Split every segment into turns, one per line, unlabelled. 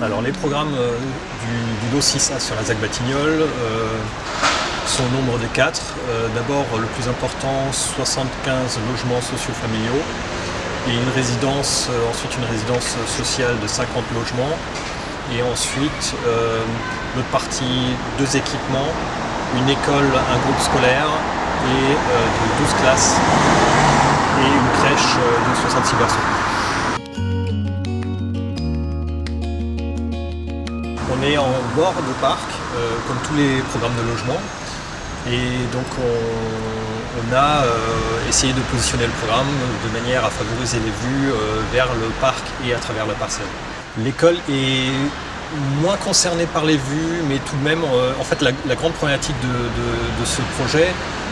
Alors les programmes du LOSISA sur la ZAC Batignolles sont au nombre de 4. D'abord le plus important, 75 logements sociofamiliaux et une résidence, ensuite une résidence sociale de 50 logements. Et ensuite, notre partie, 2 équipements, une école, un groupe scolaire et de 12 classes et une crèche de 66 berceaux. On est en bord de parc, comme tous les programmes de logement. Et donc on a essayé de positionner le programme de manière à favoriser les vues vers le parc et à travers la parcelle. L'école est moins concernée par les vues, mais tout de même, en fait, la grande problématique de ce projet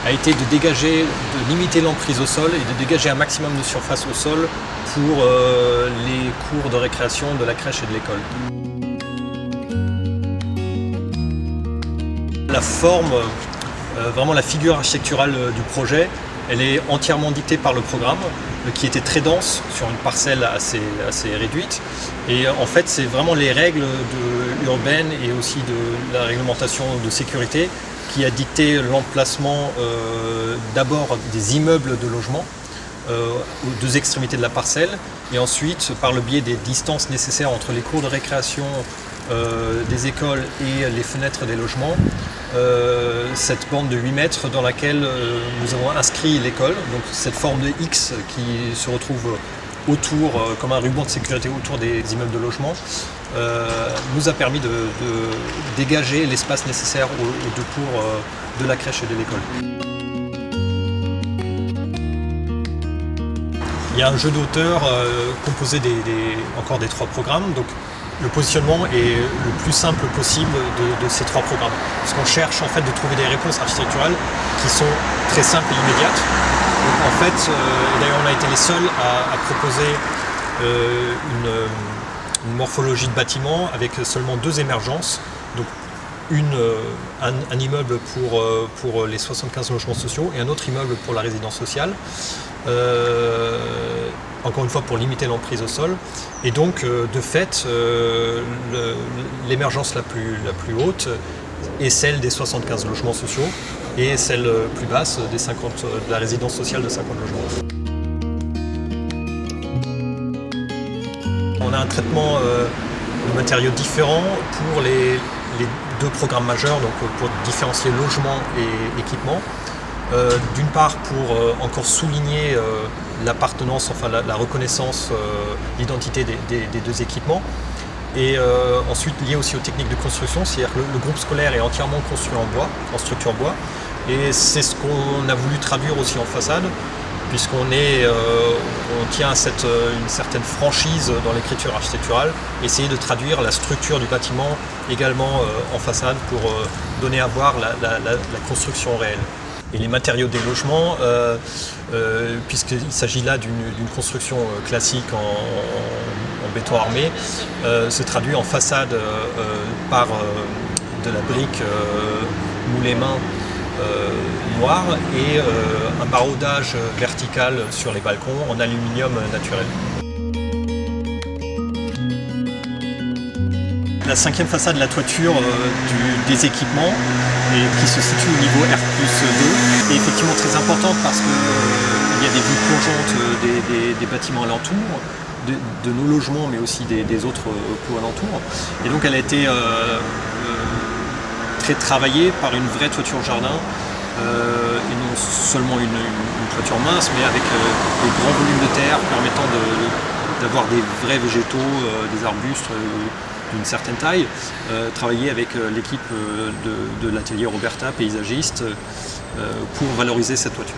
a été de dégager, de limiter l'emprise au sol et de dégager un maximum de surface au sol pour les cours de récréation de la crèche et de l'école. La forme, vraiment la figure architecturale du projet, elle est entièrement dictée par le programme, qui était très dense sur une parcelle assez réduite. Et en fait, c'est vraiment les règles urbaines et aussi de la réglementation de sécurité qui a dicté l'emplacement d'abord des immeubles de logement aux 2 extrémités de la parcelle, et ensuite par le biais des distances nécessaires entre les cours de récréation des écoles et les fenêtres des logements, cette bande de 8 mètres dans laquelle nous avons inscrit l'école, donc cette forme de X qui se retrouve autour, comme un ruban de sécurité autour des immeubles de logement, nous a permis de dégager l'espace nécessaire aux 2 cours de la crèche et de l'école. Il y a un jeu d'auteur composé encore des 3 programmes. Donc, le positionnement est le plus simple possible de ces 3 programmes. Parce qu'on cherche en fait de trouver des réponses architecturales qui sont très simples et immédiates. Donc, en fait, d'ailleurs on a été les seuls à proposer une morphologie de bâtiment avec seulement 2 émergences. Donc un immeuble pour les 75 logements sociaux et un autre immeuble pour la résidence sociale. Encore une fois pour limiter l'emprise au sol. Et donc de fait, l'émergence la plus haute est celle des 75 logements sociaux et celle plus basse de la résidence sociale de 50 logements. On a un traitement de matériaux différents pour les 2 programmes majeurs, donc pour différencier logement et équipement. D'une part pour encore souligner l'appartenance, enfin la reconnaissance, l'identité des 2 équipements. Et ensuite lié aussi aux techniques de construction, c'est-à-dire que le groupe scolaire est entièrement construit en bois, en structure bois. Et c'est ce qu'on a voulu traduire aussi en façade, puisqu'on tient une certaine franchise dans l'écriture architecturale, essayer de traduire la structure du bâtiment également en façade pour donner à voir la construction réelle. Et les matériaux des logements, puisqu'il s'agit là d'une construction classique en béton armé, se traduit en façade par de la brique moulée main noir et un maraudage vertical sur les balcons en aluminium naturel. La 5e façade, la toiture des équipements, qui se situe au niveau R+2, est effectivement très importante parce qu'il y a des vues plongeantes des bâtiments alentours, de nos logements, mais aussi des autres cours alentours. Et donc elle a été très travaillée par une vraie toiture jardin, et non seulement une toiture mince, mais avec des grands volumes de terre permettant d'avoir des vrais végétaux, des arbustes d'une certaine taille, travailler avec l'équipe de l'atelier Roberta, paysagiste, pour valoriser cette toiture.